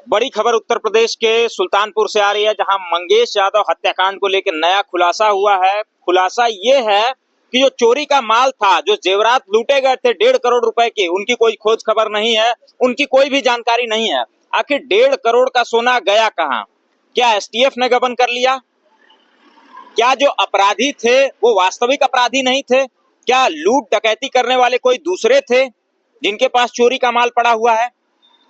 बड़ी खबर उत्तर प्रदेश के सुल्तानपुर से आ रही है, जहां मंगेश यादव हत्याकांड को लेकर नया खुलासा हुआ है। खुलासा ये है कि जो चोरी का माल था, जो जेवरात लूटे गए थे 1.5 करोड़ रुपए के, उनकी कोई खोज खबर नहीं है, उनकी कोई भी जानकारी नहीं है। आखिर 1.5 करोड़ का सोना गया कहां? क्या एसटीएफ ने गबन कर लिया? क्या जो अपराधी थे वो वास्तविक अपराधी नहीं थे? क्या लूट डकैती करने वाले कोई दूसरे थे जिनके पास चोरी का माल पड़ा हुआ है?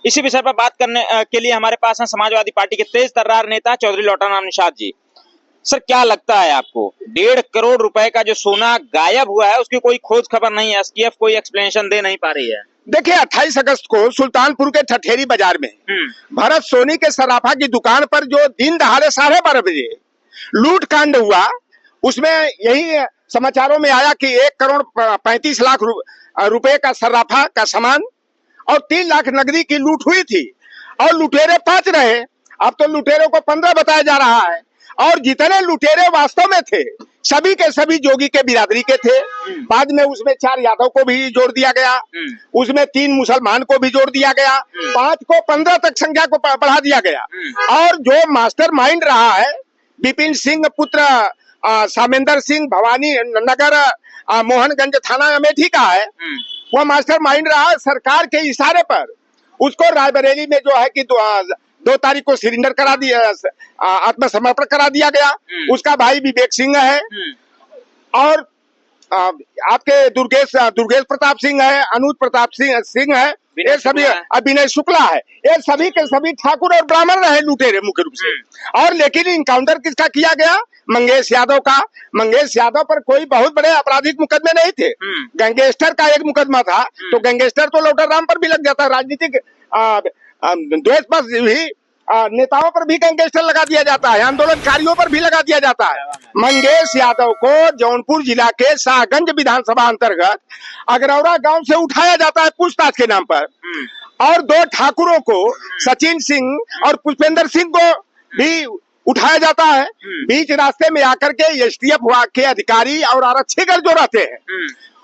इसी विषय पर बात करने के लिए हमारे पास हैं समाजवादी पार्टी के तेज तर्रार नेता चौधरी लौटाराम निषाद जी। सर, क्या लगता है आपको, 1.5 करोड़ रुपए का जो सोना गायब हुआ है उसकी कोई खोज खबर नहीं है, एसटीएफ कोई एक्सप्लेनेशन दे नहीं पा रही है? देखिए, 28 अगस्त को सुल्तानपुर के ठठेरी बाजार में भरत सोनी के सराफा की दुकान पर जो दिन दहाड़े 12:30 बजे लूट कांड हुआ, उसमें यही समाचारों में आया कि 1 करोड़ 35 लाख रुपए का सराफा का सामान और 3 लाख नकदी की लूट हुई थी और लुटेरे 5 रहे। अब तो लुटेरों को 15 बताया जा रहा है और जितने लुटेरे वास्तव में थे सभी के सभी जोगी के बिरादरी के थे। बाद में उसमें 4 यादव को भी जोड़ दिया गया, उसमें 3 मुसलमान को भी जोड़ दिया गया, 5 को 15 तक संख्या को बढ़ा दिया गया। और जो मास्टर माइंड रहा है विपिन सिंह पुत्र सामेंद्र सिंह भवानी नगर मोहनगंज थाना अमेठी का है, वह मास्टर माइंड रहा। सरकार के इशारे पर उसको रायबरेली में जो है कि 2 तारीख को सरेंडर करा दिया, आत्मसमर्पण करा दिया गया। उसका भाई विवेक सिंह है और आपके दुर्गेश प्रताप सिंह है, अनुज प्रताप सिंह है, ये सभी अभिनय शुक्ला है, ये सभी के सभी ठाकुर और ब्राह्मण रहे लुटेरे मुख्य रूप से। और लेकिन इनकाउंटर किसका किया गया? मंगेश यादव का। मंगेश यादव पर कोई बहुत बड़े आपराधिक मुकदमे नहीं थे, गैंगस्टर का एक मुकदमा था, तो गैंगस्टर तो लौटाराम पर भी लग जाता। राजनीतिक द्वेष पर भी नेताओं पर भी गैंगस्टर लगा दिया जाता है, आंदोलनकारियों पर भी लगा दिया जाता है। मंगेश यादव को जौनपुर जिला के शाहगंज विधानसभा अंतर्गत अगरौरा गांव से उठाया जाता है पूछताछ के नाम पर, और 2 ठाकुरों को सचिन सिंह और पुष्पेंद्र सिंह को भी उठाया जाता है। बीच रास्ते में आकर के एसटीएफ के अधिकारी और आरक्षीगण जो रहते हैं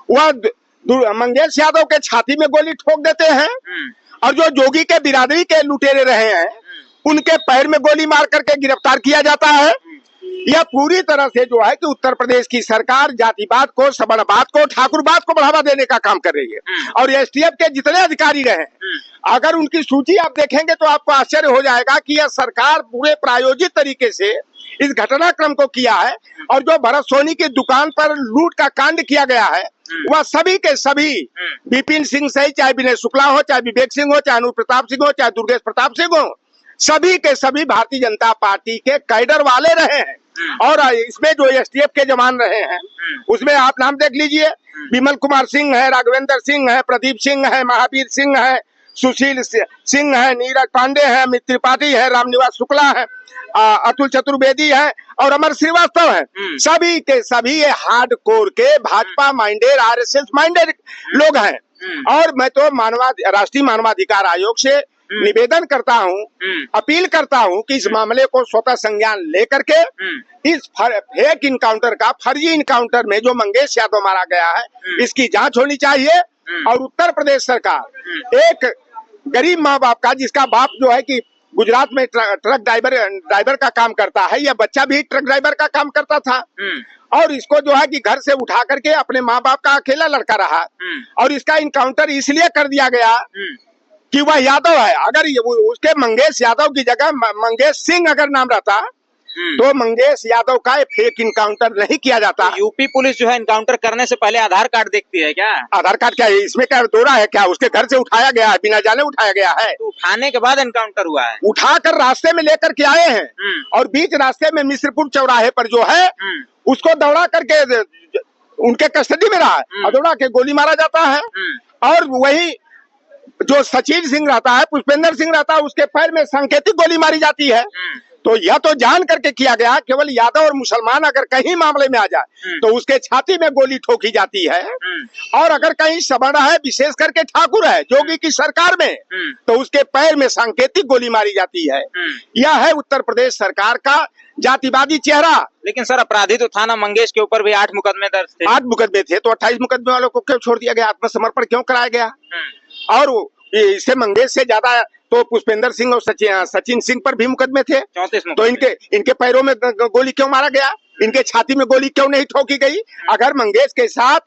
वह मंगेश यादव के छाती में गोली ठोक देते हैं, और जो जोगी के बिरादरी के लुटेरे रहे हैं उनके पैर में गोली मार करके गिरफ्तार किया जाता है। यह पूरी तरह से जो है कि उत्तर प्रदेश की सरकार जातिवाद को, सवर्णवाद को, ठाकुरवाद को बढ़ावा देने का काम कर रही है। और एसटीएफ के जितने अधिकारी रहे, अगर उनकी सूची आप देखेंगे तो आपको आश्चर्य हो जाएगा कि यह सरकार पूरे प्रायोजित तरीके से इस घटनाक्रम को किया है। और जो भरत सोनी की दुकान पर लूट का कांड किया गया है वह सभी के सभी विपिन सिंह से, चाहे विनय शुक्ला हो, चाहे विवेक सिंह हो, चाहे अनुज प्रताप सिंह हो, चाहे दुर्गेश प्रताप सिंह हो, सभी के सभी भारतीय जनता पार्टी के कैडर वाले रहे हैं। और इसमें जो एसटीएफ के जवान रहे हैं उसमें आप नाम देख लीजिए, विमल कुमार सिंह है, राघवेंद्र सिंह है, प्रदीप सिंह है, महावीर सिंह है, सुशील सिंह है, नीरज पांडे है, अमित त्रिपाठी है, रामनिवास शुक्ला है, अतुल चतुर्वेदी है और अमर श्रीवास्तव है। सभी के सभी ये हार्ड कोर के भाजपा माइंडेड, आरएसएस माइंडेड लोग हैं। और मैं तो राष्ट्रीय मानवाधिकार आयोग से निवेदन करता हूं, अपील करता हूं कि इस मामले को स्वतः संज्ञान लेकर के इस फेक इनकाउंटर का, फर्जी इनकाउंटर में जो मंगेश यादव मारा गया है, इसकी जांच होनी चाहिए। और उत्तर प्रदेश सरकार एक गरीब माँ बाप का, जिसका बाप जो है कि गुजरात में ट्रक ड्राइवर का काम करता है, यह बच्चा भी ट्रक ड्राइवर का काम करता था, और इसको जो है कि घर से उठा करके अपने माँ बाप का अकेला लड़का रहा, और इसका इनकाउंटर इसलिए कर दिया गया कि वह यादव है। अगर उसके मंगेश यादव की जगह मंगेश सिंह अगर नाम रहता तो मंगेश यादव का फेक इनकाउंटर नहीं किया जाता। यूपी पुलिस जो है इनकाउंटर करने से पहले आधार कार्ड देखती है क्या? आधार कार्ड क्या है इसमें? क्या दोहरा है क्या? उसके घर से उठाया गया है, बिना जाने उठाया गया है, तो उठाने के बाद इनकाउंटर हुआ है। उठाकर रास्ते में लेकर के आए हैं और बीच रास्ते में मिश्रपुर चौराहे पर जो है उसको दौड़ा करके उनके कस्टडी में रहा है और दौड़ा के गोली मारा जाता है। और वही जो सचिन सिंह रहता है, पुष्पेंद्र सिंह रहता है, उसके पैर में सांकेतिक गोली मारी जाती है। तो यह तो जान करके किया गया, केवल यादव और मुसलमान अगर कहीं मामले में आ जाए तो उसके छाती में गोली ठोकी जाती है। और अगर कहीं सवर्ण है, विशेष करके ठाकुर है जोगी की सरकार में, तो उसके पैर में सांकेतिक गोली मारी जाती है। यह है उत्तर प्रदेश सरकार का जातिवादी चेहरा। लेकिन सर, अपराधी तो थाना मंगेश के ऊपर भी 8 मुकदमे दर्ज थे। 8 मुकदमे थे तो 28 मुकदमे वालों को क्यों छोड़ दिया गया? आत्मसमर्पण क्यों कराया गया? और इससे मंगेश से ज्यादा तो पुष्पेंद्र सिंह और सचिन सिंह पर भी मुकदमे थे। 34 तो इनके पैरों में गोली क्यों मारा गया, इनके छाती में गोली क्यों नहीं ठोकी गई? अगर मंगेश के साथ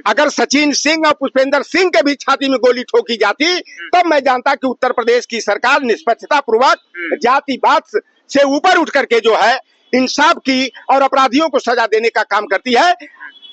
अगर सचिन सिंह और पुष्पेंद्र सिंह के भी छाती में गोली ठोकी जाती तब मैं जानता कि उत्तर प्रदेश की सरकार निष्पक्षता पूर्वक जातिवाद से ऊपर उठ करके जो है इंसाफ की और अपराधियों को सजा देने का काम करती है।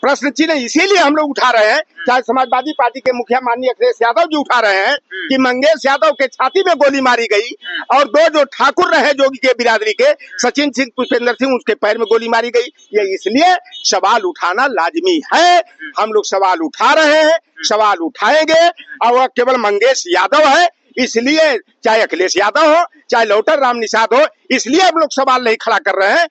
प्रश्न चिन्ह इसीलिए हम लोग उठा रहे हैं, चाहे समाजवादी पार्टी के मुखिया माननीय अखिलेश यादव जी उठा रहे हैं कि मंगेश यादव के छाती में गोली मारी गई और दो जो ठाकुर रहे जोगी के बिरादरी के सचिन सिंह पुष्पेंद्र सिंह उसके पैर में गोली मारी गई। ये इसलिए सवाल उठाना लाजमी है। हम लोग सवाल उठा रहे हैं, सवाल उठाएंगे और वह केवल मंगेश यादव है इसलिए, चाहे अखिलेश यादव हो चाहे लौटर राम निषाद हो, इसलिए हम लोग सवाल नहीं खड़ा कर रहे हैं।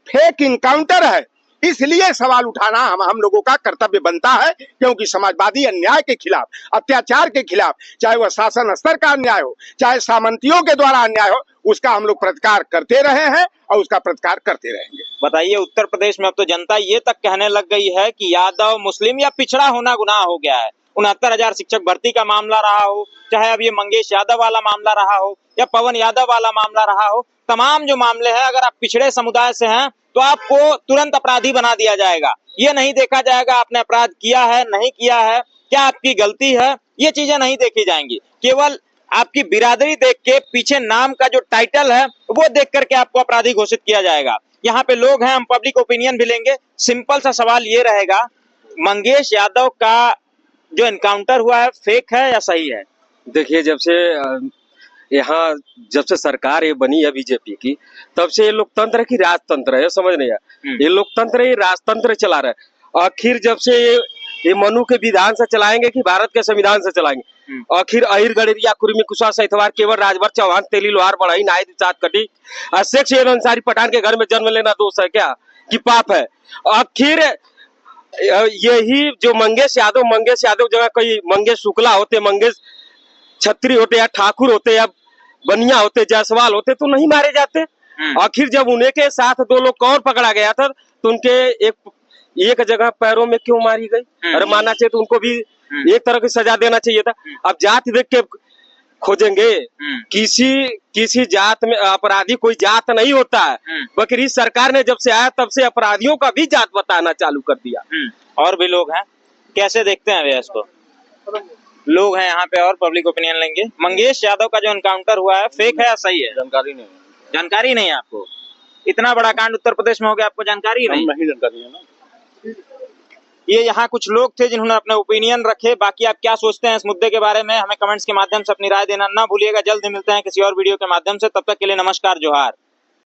फेक इनकाउंटर है इसलिए सवाल उठाना हम लोगों का कर्तव्य बनता है, क्योंकि समाजवादी अन्याय के खिलाफ, अत्याचार के खिलाफ, चाहे वह शासन स्तर का अन्याय हो चाहे सामंतियों के द्वारा अन्याय हो, उसका हम लोग प्रतिकार करते रहे हैं और उसका प्रतिकार करते रहेंगे। बताइए, उत्तर प्रदेश में अब तो जनता ये तक कहने लग गई है कि यादव मुस्लिम या पिछड़ा होना गुनाह हो गया है। 69,000 शिक्षक भर्ती का मामला रहा हो, चाहे अब ये मंगेश यादव वाला मामला रहा हो या पवन यादव वाला मामला रहा हो, तमाम जो मामले हैं अगर आप पिछड़े समुदाय से हैं तो आपको तुरंत अपराधी बना दिया जाएगा। ये नहीं देखा जाएगा आपने अपराध किया है नहीं किया है, क्या आपकी गलती है, ये चीजें नहीं देखी जाएंगी। केवल आपकी बिरादरी देख के, पीछे नाम का जो टाइटल है वो देख करके आपको अपराधी घोषित किया जाएगा। यहाँ पे लोग हैं, हम पब्लिक ओपिनियन भी लेंगे। सिंपल सा सवाल ये रहेगा, मंगेश यादव का जो एनकाउंटर हुआ है फेक है या सही है? देखिए, जब से सरकार ये बनी है बीजेपी की, तब से ये लोकतंत्र की राजतंत्र है, समझ नहीं है। ये लोकतंत्र ये राजतंत्र चला रहा है। आखिर जब से ये मनु के विधान से चलाएंगे कि भारत के संविधान से चलाएंगे? आखिर अहिर गड़ेरिया कुर्मी कुशा सहितवार केवल राजभर चौहान तेली लोहार बढ़ाई नायद सात कटी शेख शेर अंसारी पठान के घर में जन्म लेना दोष है क्या कि पाप है? आखिर यही जो मंगेश यादव जगह कोई मंगेश शुक्ला होते, मंगेश छत्री होते या ठाकुर होते या बनिया होते, जायसवाल होते तो नहीं मारे जाते। आखिर जब उन्हें के साथ दो लोग और पकड़ा गया था तो उनके एक जगह पैरों में क्यों मारी गई? अरे मानना चाहिए तो उनको भी एक तरह की सजा देना चाहिए था। अब जात देख के खोजेंगे, किसी जात में अपराधी कोई जात नहीं होता है, बल्कि इस सरकार ने जब से आया तब से अपराधियों का भी जात बताना चालू कर दिया। और भी लोग हैं, कैसे देखते हैं वे इसको? लोग हैं यहाँ पे और पब्लिक ओपिनियन लेंगे। मंगेश यादव का जो एनकाउंटर हुआ है फेक है या सही है? जानकारी नहीं है आपको? इतना बड़ा कांड उत्तर प्रदेश में हो गया, आपको जानकारी ही नहीं जानकारी है ना। ये यहाँ कुछ लोग थे जिन्होंने अपने ओपिनियन रखे। बाकी आप क्या सोचते हैं इस मुद्दे के बारे में, हमें कमेंट्स के माध्यम से अपनी राय देना ना भूलिएगा। जल्द ही मिलते हैं किसी और वीडियो के माध्यम से, तब तक के लिए नमस्कार, जोहार।